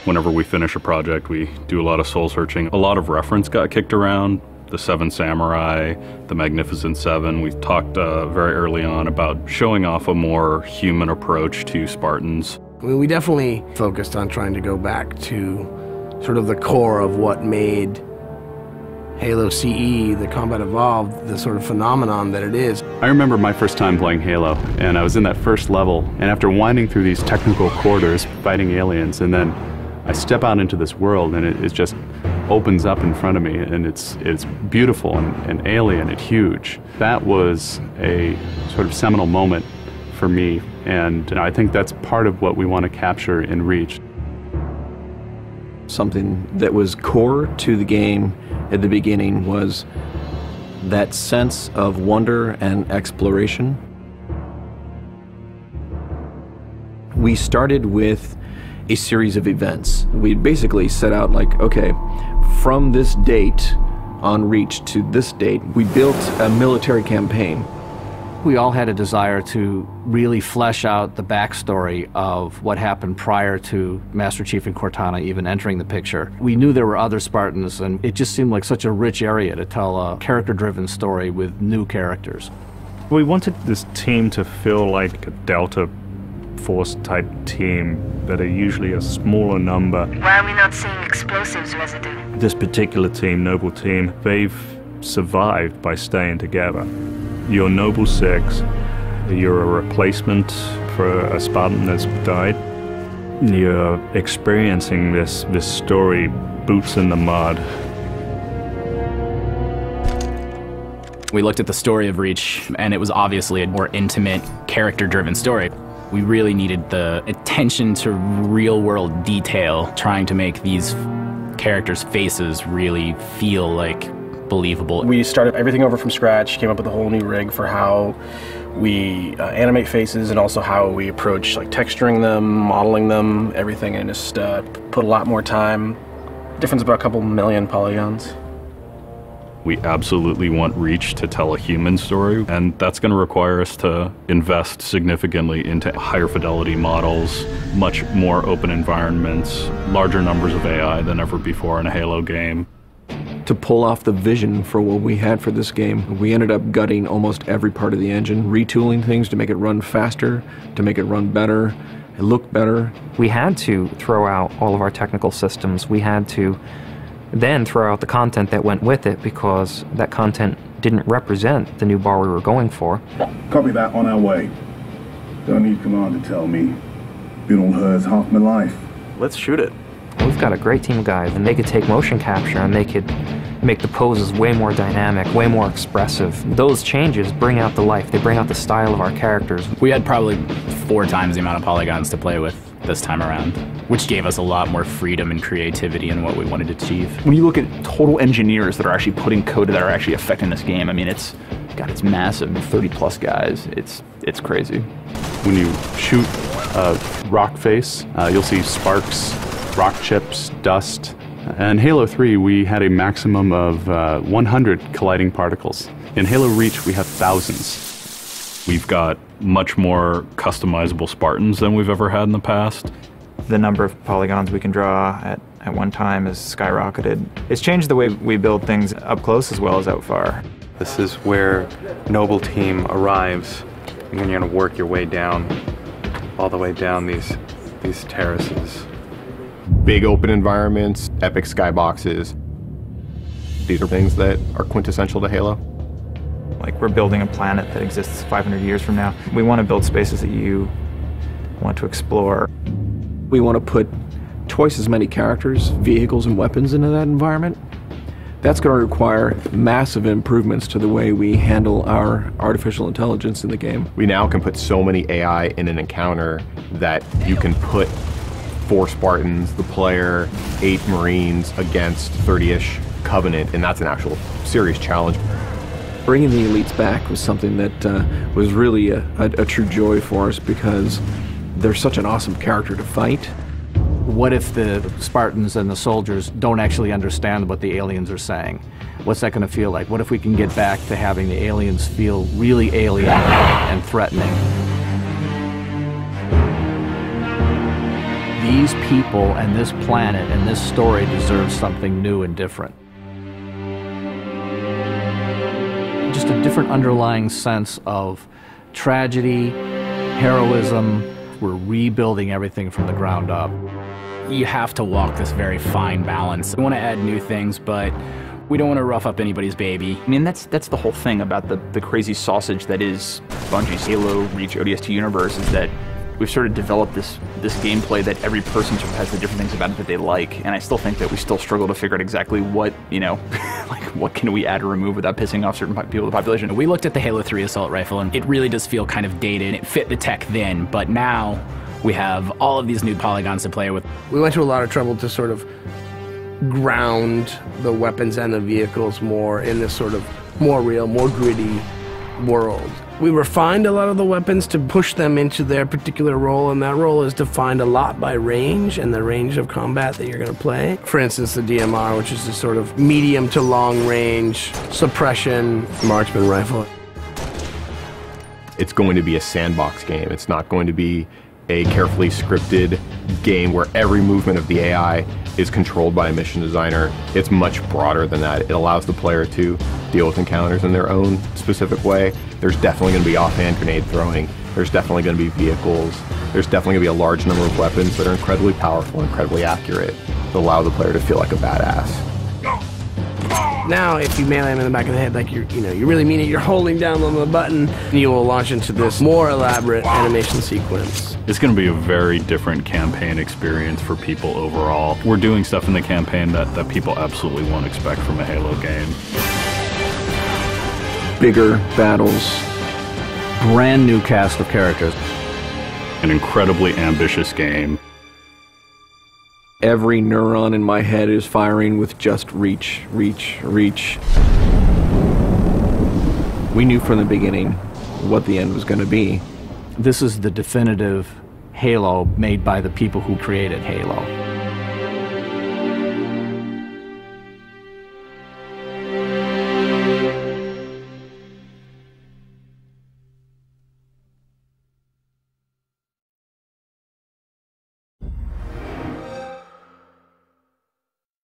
Whenever we finish a project, we do a lot of soul searching. A lot of reference got kicked around. The Seven Samurai, the Magnificent Seven. We talked very early on about showing off a more human approach to Spartans. We definitely focused on trying to go back to sort of the core of what made Halo CE, the Combat Evolved, the sort of phenomenon that it is. I remember my first time playing Halo, and I was in that first level, and after winding through these technical corridors, fighting aliens, and then I step out into this world, and it just opens up in front of me, and it's beautiful and alien and huge. That was a sort of seminal moment for me, and I think that's part of what we want to capture in Reach. Something that was core to the game at the beginning was that sense of wonder and exploration. We started with a series of events. We basically set out like, okay, from this date on Reach to this date, we built a military campaign. We all had a desire to really flesh out the backstory of what happened prior to Master Chief and Cortana even entering the picture. We knew there were other Spartans, and it just seemed like such a rich area to tell a character-driven story with new characters. We wanted this team to feel like a Delta Force type team that are usually a smaller number. Why are we not seeing explosives residue? This particular team, Noble Team, they've survived by staying together. You're Noble 6, you're a replacement for a Spartan that's died. You're experiencing this story, boots in the mud. We looked at the story of Reach, and it was obviously a more intimate, character-driven story. We really needed the attention to real-world detail, trying to make these characters' faces really feel like believable. We started everything over from scratch, came up with a whole new rig for how we animate faces and also how we approach like texturing them, modeling them, everything, and just put a lot more time. Difference about a couple million polygons. We absolutely want Reach to tell a human story, and that's going to require us to invest significantly into higher fidelity models, much more open environments, larger numbers of AI than ever before in a Halo game. To pull off the vision for what we had for this game, we ended up gutting almost every part of the engine, retooling things to make it run faster, to make it run better, and look better. We had to throw out all of our technical systems. We had to then throw out the content that went with it because that content didn't represent the new bar we were going for. Copy that, on our way. Don't need command to tell me. Been on hers half my life. Let's shoot it. We've got a great team of guys, and they could take motion capture and they could make the poses way more dynamic, way more expressive. Those changes bring out the life, they bring out the style of our characters. We had probably 4 times the amount of polygons to play with this time around, which gave us a lot more freedom and creativity in what we wanted to achieve. When you look at total engineers that are actually putting code that are actually affecting this game, I mean, it's massive, 30 plus guys, it's crazy. When you shoot a rock face, you'll see sparks, rock chips, dust. In Halo 3, we had a maximum of 100 colliding particles. In Halo Reach, we have thousands. We've got much more customizable Spartans than we've ever had in the past. The number of polygons we can draw at one time has skyrocketed. It's changed the way we build things up close as well as out far. This is where Noble Team arrives, and then you're going to work your way down, all the way down these terraces. Big open environments, epic skyboxes. These are things that are quintessential to Halo. Like, we're building a planet that exists 500 years from now. We want to build spaces that you want to explore. We want to put twice as many characters, vehicles, and weapons into that environment. That's going to require massive improvements to the way we handle our artificial intelligence in the game. We now can put so many AI in an encounter that you can put 4 Spartans, the player, 8 Marines against 30-ish Covenant, and that's an actual serious challenge. Bringing the elites back was something that was really a true joy for us because they're such an awesome character to fight. What if the Spartans and the soldiers don't actually understand what the aliens are saying? What's that going to feel like? What if we can get back to having the aliens feel really alien and threatening? these people and this planet and this story deserve something new and different. Just a different underlying sense of tragedy, heroism. We're rebuilding everything from the ground up. You have to walk this very fine balance. We want to add new things, but we don't want to rough up anybody's baby. I mean, that's the whole thing about the crazy sausage that is Bungie's Halo Reach ODST universe, is that we've sort of developed this gameplay that every person sort of has the different things about it that they like, and I still think that we still struggle to figure out exactly what, you know, like what can we add or remove without pissing off certain people in the population. We looked at the Halo 3 assault rifle, and it really does feel kind of dated. It fit the tech then, but now we have all of these new polygons to play with. We went to a lot of trouble to sort of ground the weapons and the vehicles more in this sort of more real, more gritty world. We refined a lot of the weapons to push them into their particular role, and that role is defined a lot by range and the range of combat that you're going to play. For instance, the DMR, which is a sort of medium to long range suppression marksman rifle. It's going to be a sandbox game. It's not going to be a carefully scripted game where every movement of the AI is controlled by a mission designer. It's much broader than that. It allows the player to deal with encounters in their own specific way. There's definitely going to be offhand grenade throwing. There's definitely going to be vehicles. There's definitely going to be a large number of weapons that are incredibly powerful, incredibly accurate, that allow the player to feel like a badass. Now, if you melee him in the back of the head like you really mean it, you're holding down on the button, and you will launch into this more elaborate animation sequence. It's going to be a very different campaign experience for people overall. We're doing stuff in the campaign that people absolutely won't expect from a Halo game. Bigger battles, brand new cast of characters. An incredibly ambitious game. Every neuron in my head is firing with just reach, reach, reach. We knew from the beginning what the end was going to be. This is the definitive Halo made by the people who created Halo.